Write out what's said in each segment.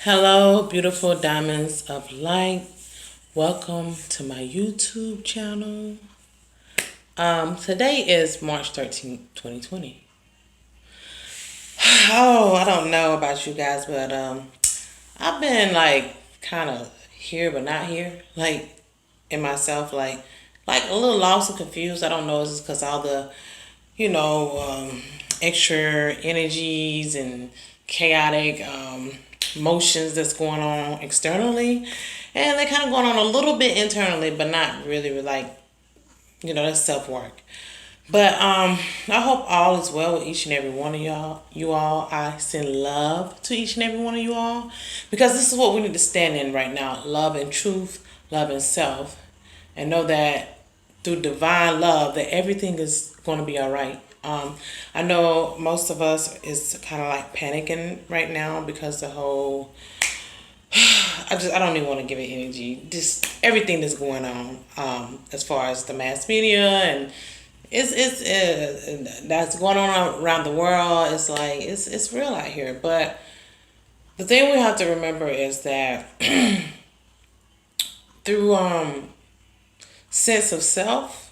Hello, beautiful diamonds of light. Welcome to my YouTube channel. Today is March 13th, 2020. Oh, I don't know about you guys, but I've been like kind of here but not here, like in myself, like a little lost and confused. I don't know, is it because all the you know, extra energies and chaotic motions that's going on externally, and they're kind of going on a little bit internally, but not really like, that's self work. But I hope all is well with each and every one of y'all. You all, I send love to each and every one of you all, because this is what we need to stand in right now: love and truth, love and self, and know that through divine love that everything is going to be all right. I know most of us is kind of like panicking right now because the whole I don't even want to give it energy. Just everything that's going on, as far as the mass media and it's that's going on around the world. It's like it's real out here. But the thing we have to remember is that through sense of self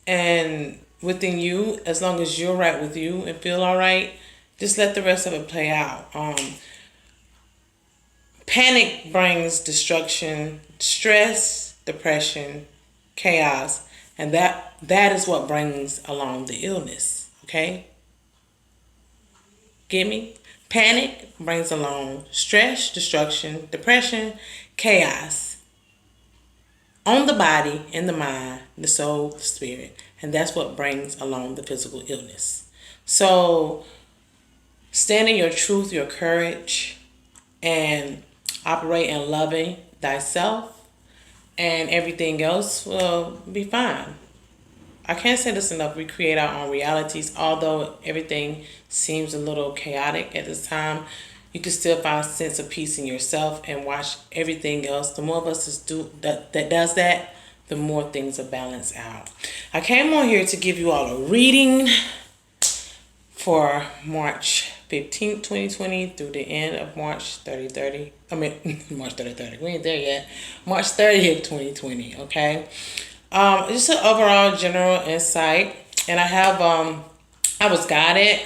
and within you, as long as you're right with you and feel all right, just let the rest of it play out. Panic brings destruction, stress, depression, chaos, and that is what brings along the illness. Okay? Get me? Panic brings along stress, destruction, depression, chaos on the body, in the mind, the soul, the spirit, and that's what brings along the physical illness. So stand in your truth, your courage, and operate in loving thyself, and everything else will be fine. I can't say this enough. We create our own realities. Although everything seems a little chaotic at this time, you can still find a sense of peace in yourself and watch everything else. The more of us that does that, the more things are balanced out. I came on here to give you all a reading for March 15th, 2020 through the end of March 30th. March 30th. We ain't there yet. March 30th, 2020, okay? Just an overall general insight. And I was guided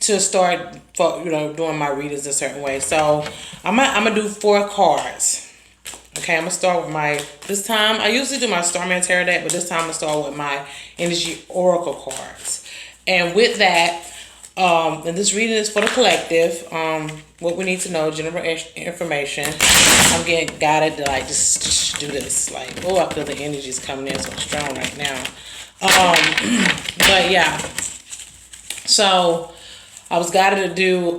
to start doing my readings a certain way. So I'm gonna do 4 cards. Okay, I'm gonna start with this time I usually do my Starman Tarot deck, but this time I'm gonna start with my Energy Oracle cards. And with that, and this reading is for the collective. What we need to know, general information. I'm getting guided to just do this. I feel the energy is coming in so strong right now. But yeah, so I was guided to do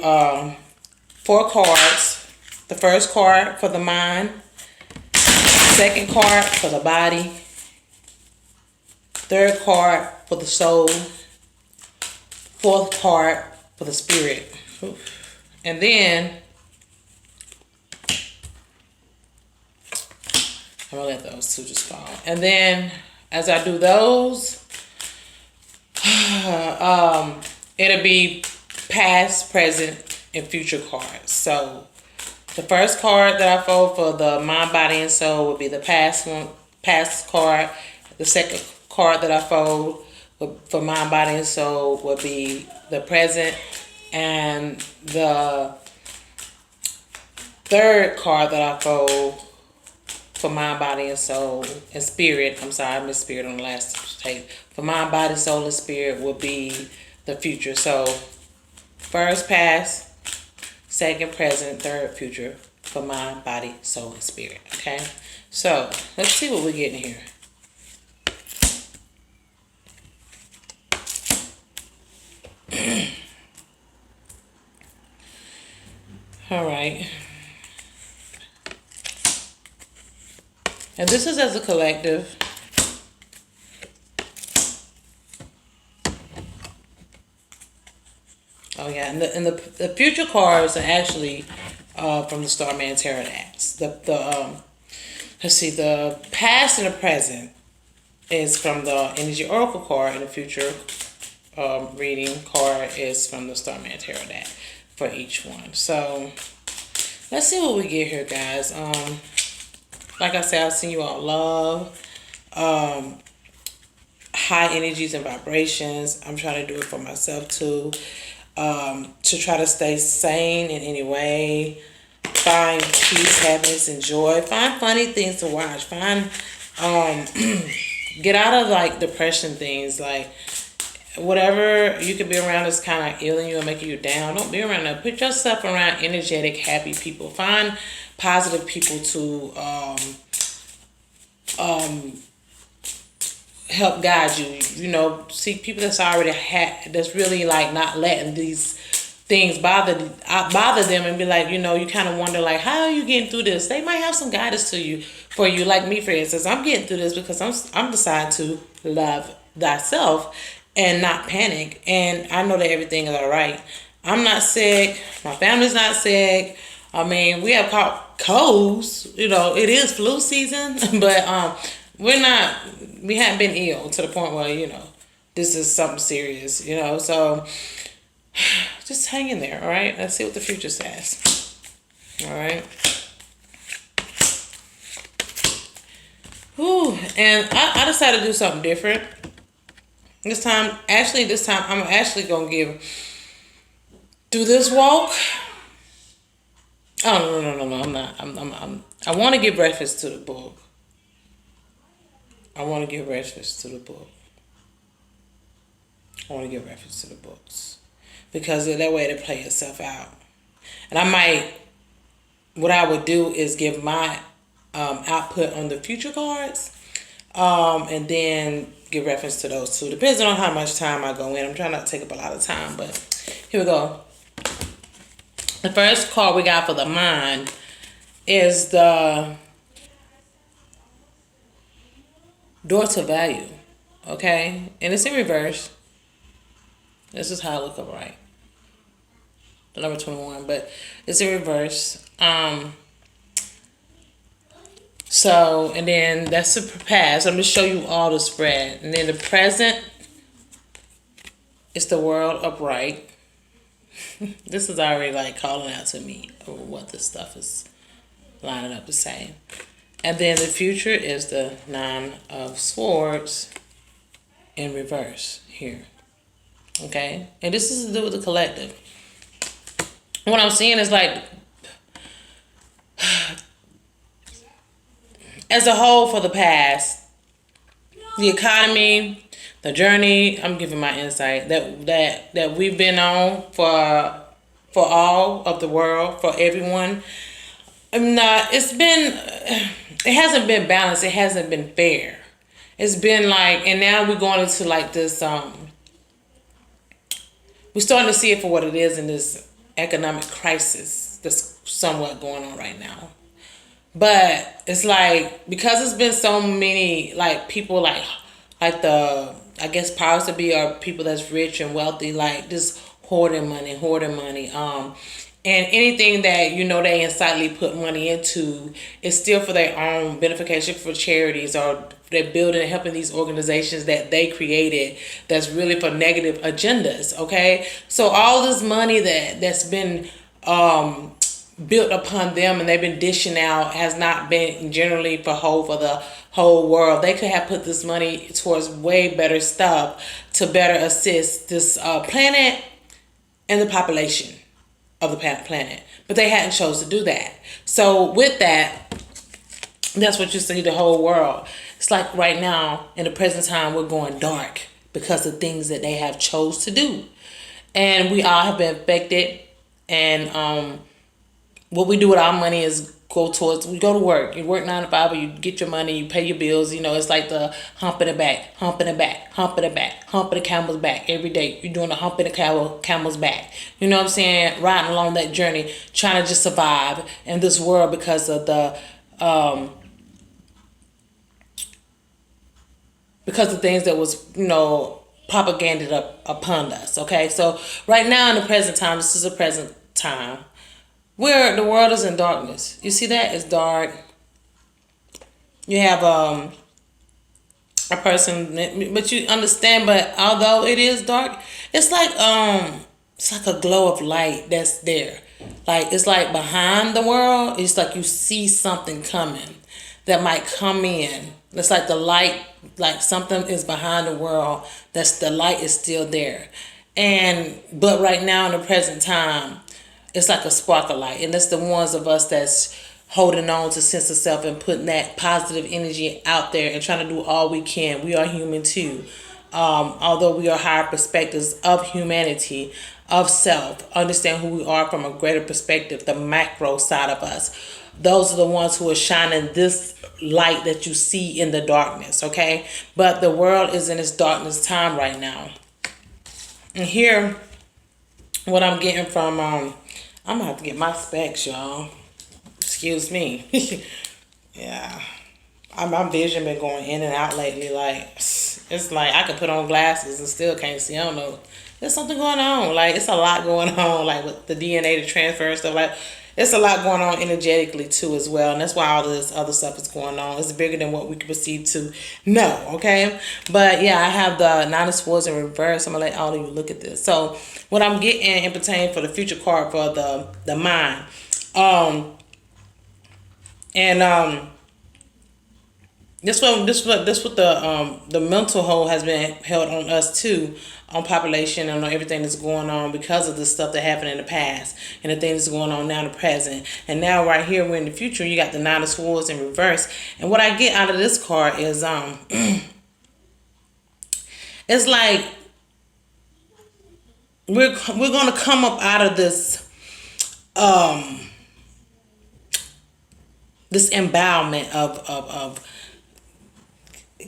4 cards. The first card for the mind, second card for the body, third card for the soul, fourth card for the spirit. And then I'm gonna let those 2 just fall. And then as I do those, it'll be past, present, and future cards. So the first card that I fold for the mind, body, and soul would be the past card. The second card that I fold for mind, body, and soul would be the present, and the third card that I fold for mind, body, and soul and spirit. I'm sorry, I missed spirit on the last tape. For mind, body, soul, and spirit will be the future. So first past, second present, third future for mind, body, soul, and spirit. Okay, so let's see what we're getting here. All right. And this is as a collective. Oh yeah, and the future cards are actually from the Starman Tarot decks. Let's see, the past and the present is from the Energy Oracle card, and the future reading card is from the Starman Tarot deck. for each one. So let's see what we get here, guys. Like I said, I'll send you all love, high energies and vibrations. I'm trying to do it for myself too, to try to stay sane in any way. Find peace, happiness, and joy. Find funny things to watch. Find, get out of like depression things. Like whatever you could be around that's kind of ailing you and making you down. Don't be around that. Put yourself around energetic, happy people. Find positive people to help guide you. You know, see people that's already that's really like not letting these things bother them, and be like, you know, you kind of wonder like, how are you getting through this? They might have some guidance for you. Like me, for instance, I'm getting through this because I'm deciding to love thyself and not panic, and I know that everything is all right. I'm not sick. My family's not sick. I mean, we have caught colds. You know, it is flu season, but we haven't been ill to the point where, you know, this is something serious, you know. So just hang in there, all right? Let's see what the future says. All right. Ooh, and I decided to do something different. This time I'm actually going to do this walk. Oh, no, I'm not. I want to give breakfast to the book. I want to give reference to the book. I want to give reference to the books. Because that way it'll play itself out. And what I would do is give my output on the future cards. And then give reference to those two. Depending on how much time I go in. I'm trying not to take up a lot of time. But here we go. The first card we got for the mind is the Door to Value, okay? And it's in reverse. This is how I look up right. The number 21, but it's in reverse. So, and then that's the past. I'm going to show you all the spread. And then the present is the world upright. This is already like calling out to me what this stuff is lining up to say. And then the future is the Nine of Swords in reverse here. Okay? And this is to do with the collective. What I'm seeing is like, as a whole for the past, the economy, the journey, I'm giving my insight, that we've been on for all of the world, for everyone. It hasn't been balanced. It hasn't been fair. It's been like, and now we're going into like this, we're starting to see it for what it is in this economic crisis that's somewhat going on right now. But it's like, because it's been so many like people like the, I guess powers to be, are people that's rich and wealthy, like just hoarding money. And anything that, you know, they insightly put money into is still for their own benefication, for charities, or they're building and helping these organizations that they created that's really for negative agendas, okay? So all this money that's been built upon them and they've been dishing out has not been generally for the whole world. They could have put this money towards way better stuff to better assist this planet and the population of the planet, but they hadn't chose to do that. So with that, that's what you see, the whole world. It's like right now in the present time, we're going dark because of things that they have chose to do, and we all have been affected. And what we do with our money is we go to work. You work 9 to 5, or you get your money, you pay your bills. You know, it's like the hump in the back, hump in the back, hump in the back, hump of the camel's back every day. You're doing the hump in the camel's back. You know what I'm saying? Riding along that journey, trying to just survive in this world because of the things that was, you know, propaganded upon us. Okay, so right now in the present time, this is a present time where the world is in darkness. You see that? It's dark. You have a person, but you understand, but although it is dark, it's like it's like a glow of light that's there. Like it's like behind the world, it's like you see something coming that might come in. It's like the light, like something is behind the world, that's the light is still there. And but right now in the present time, it's like a spark of light. And it's the ones of us that's holding on to sense of self and putting that positive energy out there and trying to do all we can. We are human too. Although we are higher perspectives of humanity, of self, understand who we are from a greater perspective, the macro side of us. Those are the ones who are shining this light that you see in the darkness, okay? But the world is in its darkness time right now. And here, what I'm getting from, I'm gonna have to get my specs, y'all. Excuse me. Yeah. My vision been going in and out lately. Like, it's like I could put on glasses and still can't see. I don't know. There's something going on. Like, it's a lot going on. Like, with the DNA to transfer and stuff. Like, it's a lot going on energetically, too, as well. And that's why all this other stuff is going on. It's bigger than what we can perceive to know, okay? But, yeah, I have the Nine of Swords in reverse. I'm going to let all of you look at this. So, what I'm getting in pertain for the future card for the mind. This what the mental hold has been held on us too, on population and on everything that's going on because of the stuff that happened in the past and the things that's going on now in the present. And now right here we're in the future. You got the Nine of Swords in reverse. And what I get out of this card is it's like we're gonna come up out of this this embowelment of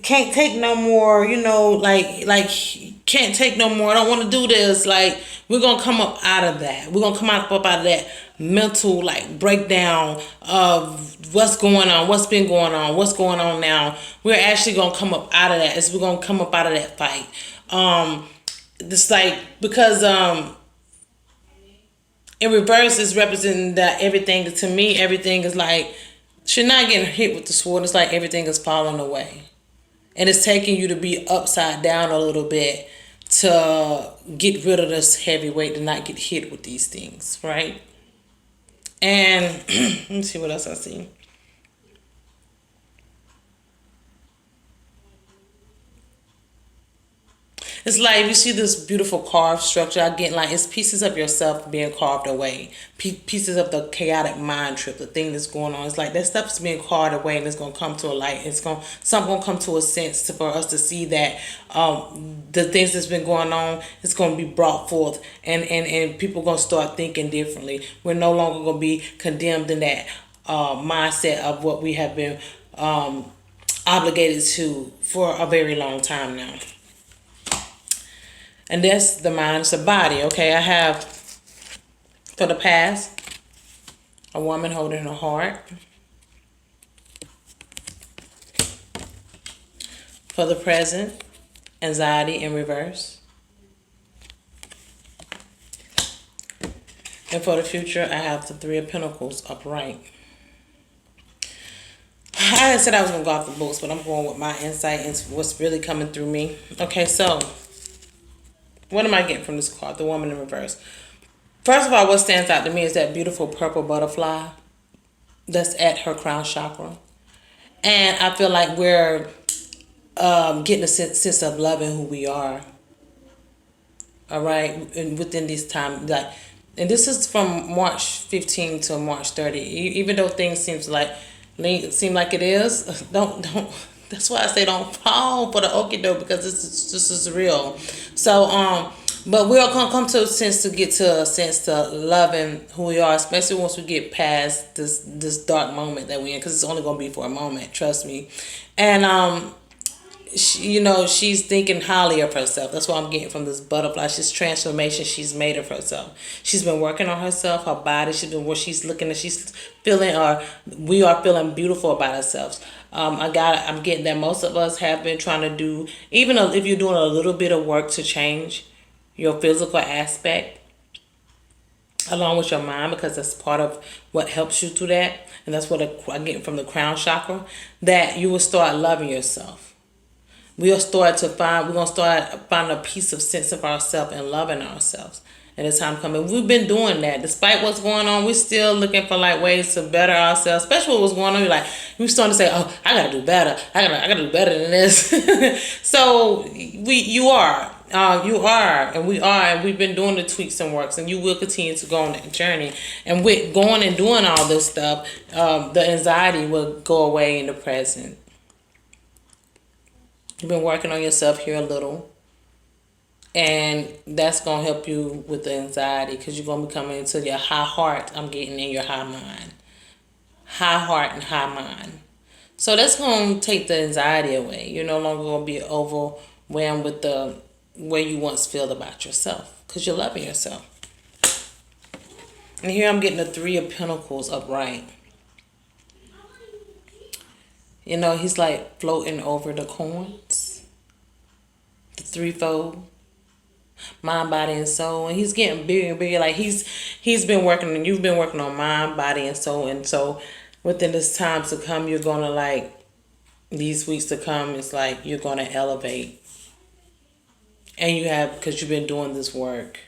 can't take no more, like can't take no more. I don't want to do this. Like, we're gonna come up out of that. We're gonna come up out of that mental like breakdown of what's going on, what's been going on, what's going on now. We're actually gonna come up out of that. We're gonna come up out of that fight. This like because in reverse is representing that everything to me, everything is like you're not getting hit with the sword. It's like everything is falling away. And it's taking you to be upside down a little bit to get rid of this heavy weight, to not get hit with these things, right? And let me see what else I see. It's like you see this beautiful carved structure. I get like it's pieces of yourself being carved away, pieces of the chaotic mind trip, the thing that's going on. It's like that stuff is being carved away, and it's gonna come to a light. Something gonna come to a sense for us to see that the things that's been going on is gonna be brought forth, and people gonna start thinking differently. We're no longer gonna be condemned in that mindset of what we have been obligated to for a very long time now. And that's the mind, it's the body, okay? I have, for the past, a woman holding her heart. For the present, anxiety in reverse. And for the future, I have the Three of Pentacles upright. I said I was going to go off the books, but I'm going with my insight into what's really coming through me. Okay, so what am I getting from this card? The woman in reverse. First of all, what stands out to me is that beautiful purple butterfly that's at her crown chakra. And I feel like we're getting a sense of loving who we are. All right? And within this time, like, and this is from March 15 to March 30. Even though things seem like it is, don't. That's why I say don't fall for the okie doke, because this is real. So but we're gonna come to a sense to loving who we are, especially once we get past this dark moment that we're in, because it's only gonna be for a moment. Trust me. And she's thinking highly of herself. That's what I'm getting from this butterfly. She's transformation she's made of herself. She's been working on herself, her body. She's looking at, she's feeling, or we are feeling beautiful about ourselves. I'm getting that most of us have been trying to do, even if you're doing a little bit of work to change your physical aspect, along with your mind, because that's part of what helps you through that. And that's what I get from the crown chakra, that you will start loving yourself. We're gonna start finding a piece of sense of ourselves and loving ourselves. and the time coming. We've been doing that. Despite what's going on, we're still looking for like ways to better ourselves. Especially what was going on, you're like, we're starting to say, oh, I gotta do better. I gotta do better than this. So you are. You are, and we are, and we've been doing the tweaks and works, and you will continue to go on that journey. And with going and doing all this stuff, the anxiety will go away in the present. You've been working on yourself here a little, and that's going to help you with the anxiety, because you're going to be coming into your high heart. I'm getting in your high mind. High heart and high mind. So that's going to take the anxiety away. You're no longer going to be overwhelmed with the way you once felt about yourself, because you're loving yourself. And here I'm getting the Three of Pentacles upright. You know, he's like floating over the coins. The threefold. Mind, body, and soul. And he's getting bigger and bigger. Like he's been working, and you've been working on mind, body, and soul. And so within this time to come, you're going to like, these weeks to come, it's like you're going to elevate. And you have, because you've been doing this work.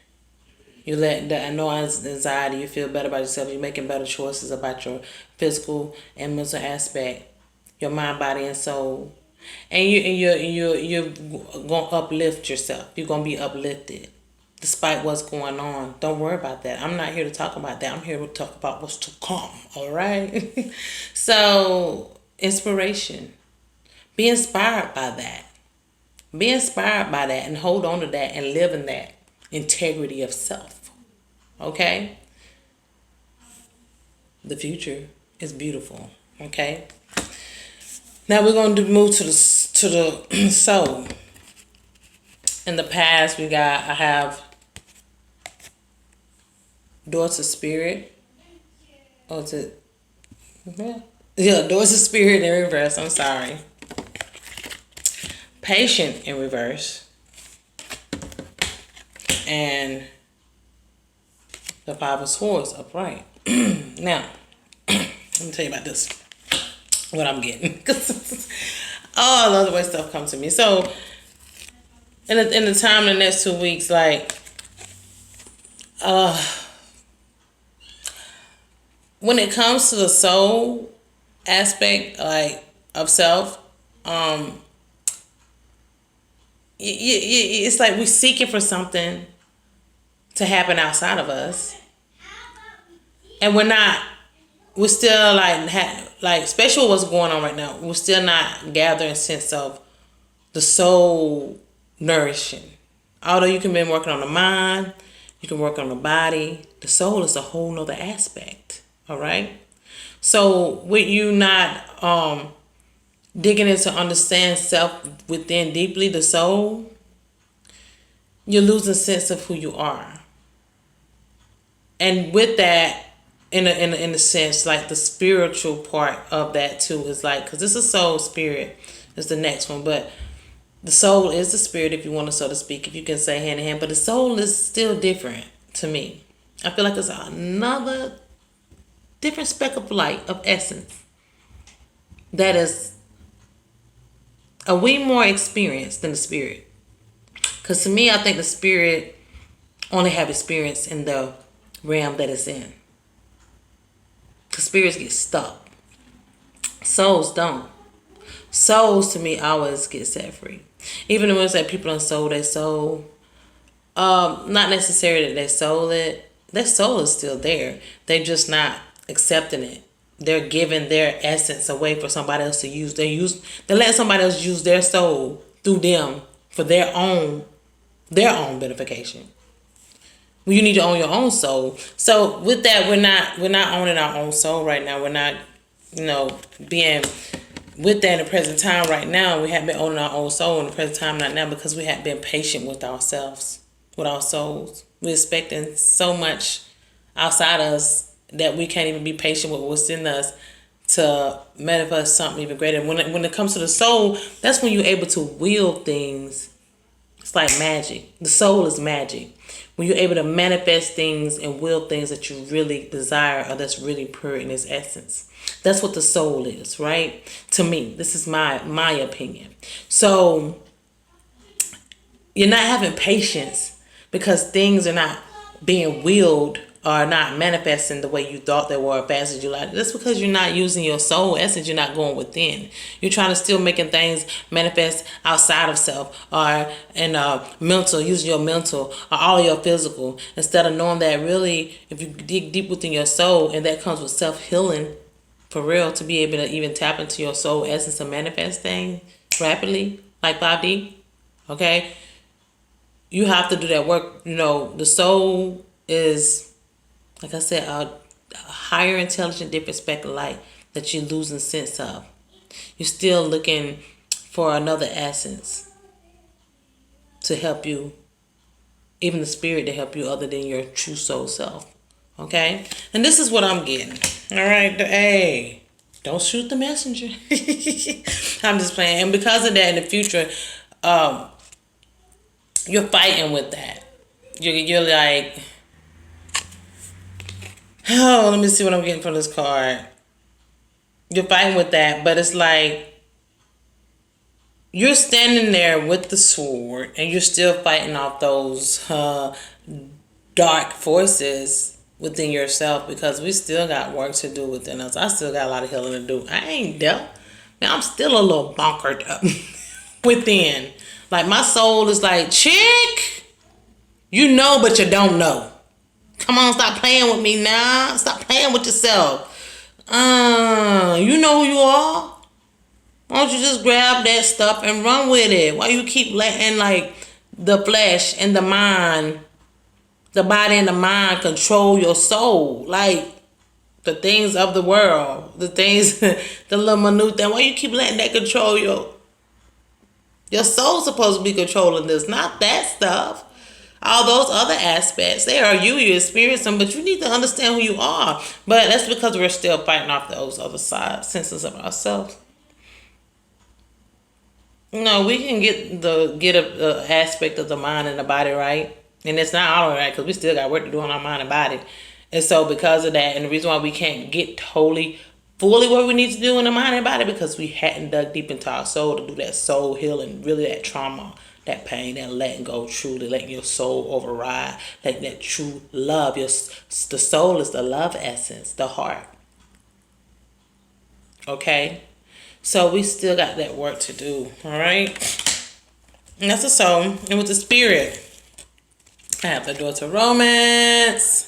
You let that, I know anxiety, you feel better about yourself. You're making better choices about your physical and mental aspect, your mind, body, and soul. And you're going to uplift yourself. You're going to be uplifted despite what's going on. Don't worry about that. I'm not here to talk about that. I'm here to talk about what's to come. All right? So, inspiration. Be inspired by that. Be inspired by that and hold on to that and live in that integrity of self. Okay? The future is beautiful. Okay? Now we're going to move to the soul. In the past, I have Doors of Spirit. Oh, is it? Yeah, Doors of Spirit in reverse. I'm sorry. Patient in reverse. And the Five of Swords upright. Now, let me tell you about this. What I'm getting. All the other way stuff comes to me. So, in the time, the next 2 weeks, like, when it comes to the soul aspect, like, of self, it's like we're seeking for something to happen outside of us, and we're still like especially what's going on right now, we're still not gathering sense of the soul nourishing. Although you can be working on the mind, you can work on the body, the soul is a whole nother aspect. All right, so with you not digging into understand self within deeply, the soul, you're losing sense of who you are. And with that, in a sense, like the spiritual part of that too is like, because this is soul, spirit is the next one, but the soul is the spirit, if you want to, so to speak, if you can say hand in hand, but the soul is still different to me. I feel like it's another different speck of light, of essence, that is a way more experienced than the spirit. Because to me, I think the spirit only have experience in the realm that it's in. Because spirits get stuck. Souls don't. Souls, to me, always get set free. Even when we say people don't soul their soul, not necessarily that they sold it. Their soul is still there. They're just not accepting it. They're giving their essence away for somebody else to use. They're letting somebody else use their soul through them for their own benefication. Well, you need to own your own soul. So with that, we're not owning our own soul right now. We're not, being with that in the present time right now. We haven't been owning our own soul in the present time right now because we haven't been patient with ourselves, with our souls. We're expecting so much outside us that we can't even be patient with what's in us to manifest something even greater. When it comes to the soul, that's when you're able to wield things. It's like magic. The soul is magic. When you're able to manifest things and wield things that you really desire or that's really pure in its essence. That's what the soul is, right? To me, this is my opinion. So you're not having patience because things are not being willed or not manifesting the way you thought they were fast as you like. That's because you're not using your soul essence. You're not going within. You're trying to still making things manifest outside of self or in mental, using your mental or all your physical, instead of knowing that really if you dig deep within your soul, and that comes with self-healing for real, to be able to even tap into your soul essence and manifest things rapidly like 5D. Okay, you have to do that work. The soul is, like I said, a higher intelligent, different speck of light that you're losing sense of. You're still looking for another essence to help you, even the spirit to help you other than your true soul self. Okay? And this is what I'm getting. All right? Hey, don't shoot the messenger. I'm just playing. And because of that, in the future, you're fighting with that. You're like, oh, let me see what I'm getting from this card. You're fighting with that, but it's like you're standing there with the sword and you're still fighting off those dark forces within yourself, because we still got work to do within us. I still got a lot of healing to do. I ain't dealt. Now I'm still a little bonkered up within. Like my soul is like, chick, you know, but you don't know. Come on, stop playing with me now. Stop playing with yourself. You know who you are. Why don't you just grab that stuff and run with it? Why you keep letting like the flesh and the mind, the body and the mind control your soul? Like the things of the world, the things, the little minute thing. Why you keep letting that control your soul's supposed to be controlling this, not that stuff. All those other aspects, they are you experience them, but you need to understand who you are. But that's because we're still fighting off those other side senses of ourselves. We can get a aspect of the mind and the body right, and it's not all right because we still got work to do on our mind and body. And so because of that, and the reason why we can't get totally fully what we need to do in the mind and body, because we hadn't dug deep into our soul to do that soul healing, really that trauma, that pain, that letting go, truly letting your soul override, letting that true love. The soul is the love essence, the heart. Okay, so we still got that work to do. All right, and that's the soul. And with the spirit, I have the door to romance.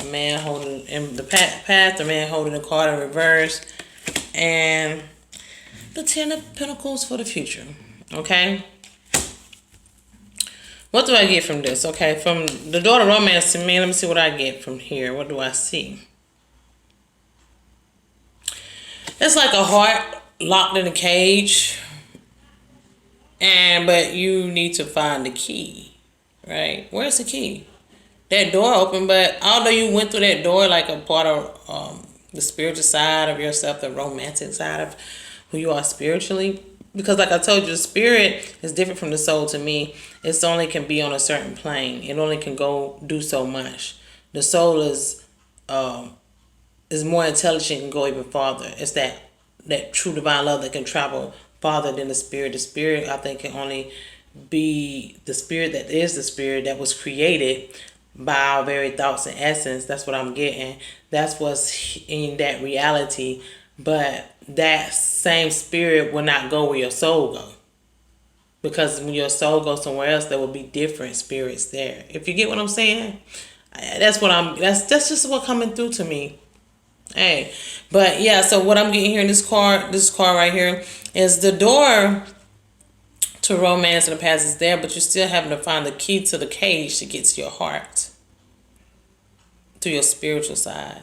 A man holding in the path, the man holding the card in reverse, and the 10 of Pentacles for the future. Okay, what do I get from this? Okay, from the door to romance to me, let me see what I get from here. What do I see? It's like a heart locked in a cage, but you need to find the key, right? Where's the key? That door open, but although you went through that door like a part of the spiritual side of yourself, the romantic side of who you are spiritually, because like I told you, the spirit is different from the soul to me. It only can be on a certain plane. It only can go do so much. The soul is more intelligent and go even farther. It's that true divine love that can travel farther than the spirit. The spirit, I think, can only be the spirit that is the spirit that was created by our very thoughts and essence. That's what I'm getting. That's what's in that reality. But that same spirit will not go where your soul goes. Because when your soul goes somewhere else, there will be different spirits there. If you get what I'm saying? That's just what coming through to me. Hey, but yeah, so what I'm getting here in this card right here is the door to romance and the past is there, but you're still having to find the key to the cage to get to your heart, to your spiritual side.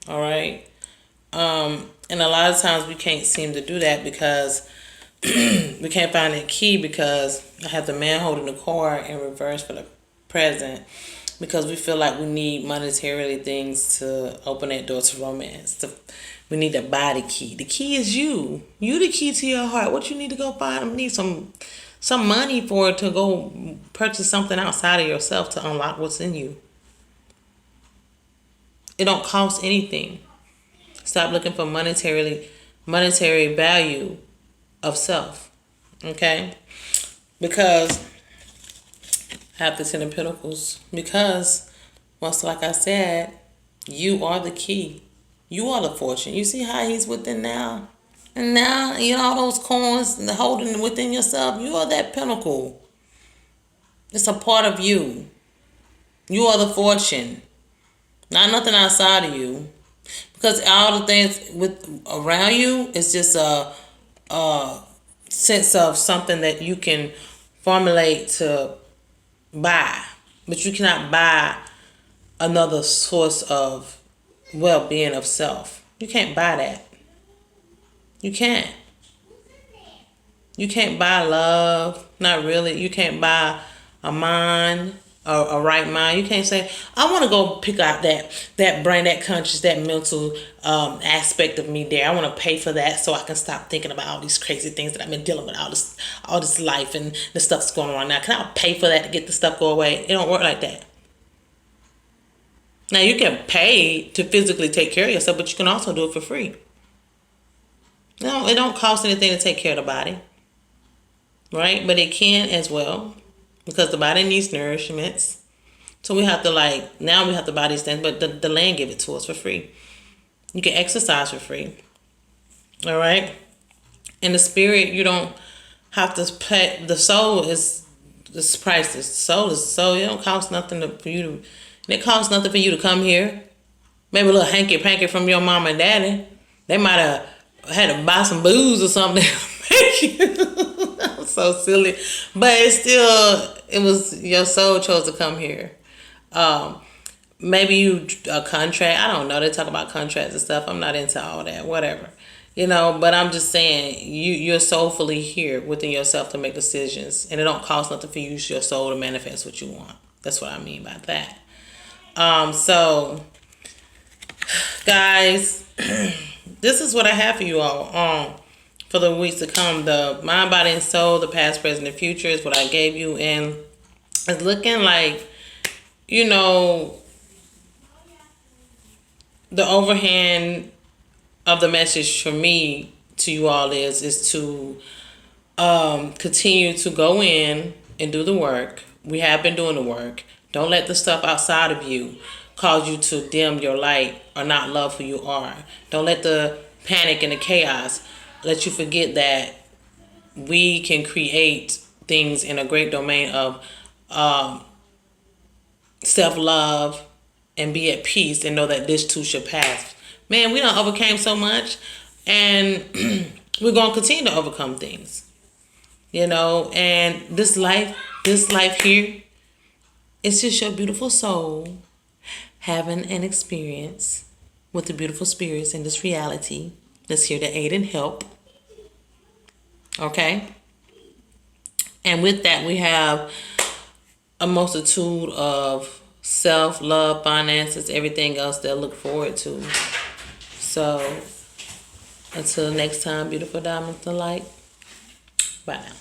All right. And a lot of times we can't seem to do that because we can't find that key, because I have the man holding the card in reverse for the present, because we feel like we need monetarily things to open that door to romance. We need to buy the key. The key is you. You the key to your heart. What you need to go find? You need some money for it to go purchase something outside of yourself to unlock what's in you. It don't cost anything. Stop looking for monetary value of self. Okay? Because have the Ten of Pentacles because, once like I said, you are the key. You are the fortune. You see how he's within now? And now, you know, all those coins holding within yourself, you are that pinnacle. It's a part of you. You are the fortune. Not nothing outside of you. Because all the things with around you is just a sense of something that you can formulate to buy. But you cannot buy another source of well-being of self. You can't buy that. You can't. You can't buy love. Not really. You can't buy a mind, a right mind. You can't say, I want to go pick out that brain, that conscious, that mental aspect of me there. I want to pay for that so I can stop thinking about all these crazy things that I've been dealing with, all this life and the stuff that's going on now. Can I pay for that to get the stuff go away? It don't work like that. Now, you can pay to physically take care of yourself, but you can also do it for free. No, it don't cost anything to take care of the body. Right? But it can as well. Because the body needs nourishments. So we have to now we have to buy these things. But the land give it to us for free. You can exercise for free. All right? In the spirit, you don't have to pay. The soul is priceless. The soul is soul. It don't cost nothing for you to. It costs nothing for you to come here. Maybe a little hanky-panky from your mom and daddy. They might have had to buy some booze or something. I'm so silly. But it was your soul chose to come here. Maybe a contract. I don't know. They talk about contracts and stuff. I'm not into all that. Whatever. You know, but I'm just saying you're soulfully here within yourself to make decisions. And it don't cost nothing for you, your soul, to manifest what you want. That's what I mean by that. So, guys, this is what I have for you all for the weeks to come. The mind, body, and soul, the past, present, and future is what I gave you. And it's looking like, you know, the overhand of the message for me to you all is to continue to go in and do the work. We have been doing the work. Don't let the stuff outside of you cause you to dim your light or not love who you are. Don't let the panic and the chaos let you forget that we can create things in a great domain of self-love and be at peace and know that this too shall pass. Man, we done overcame so much, and we're going to continue to overcome things. You know, and this life here, it's just your beautiful soul having an experience with the beautiful spirits in this reality that's here to aid and help. Okay? And with that, we have a multitude of self-love, finances, everything else they'll look forward to. So, until next time, beautiful diamonds of light. Bye now.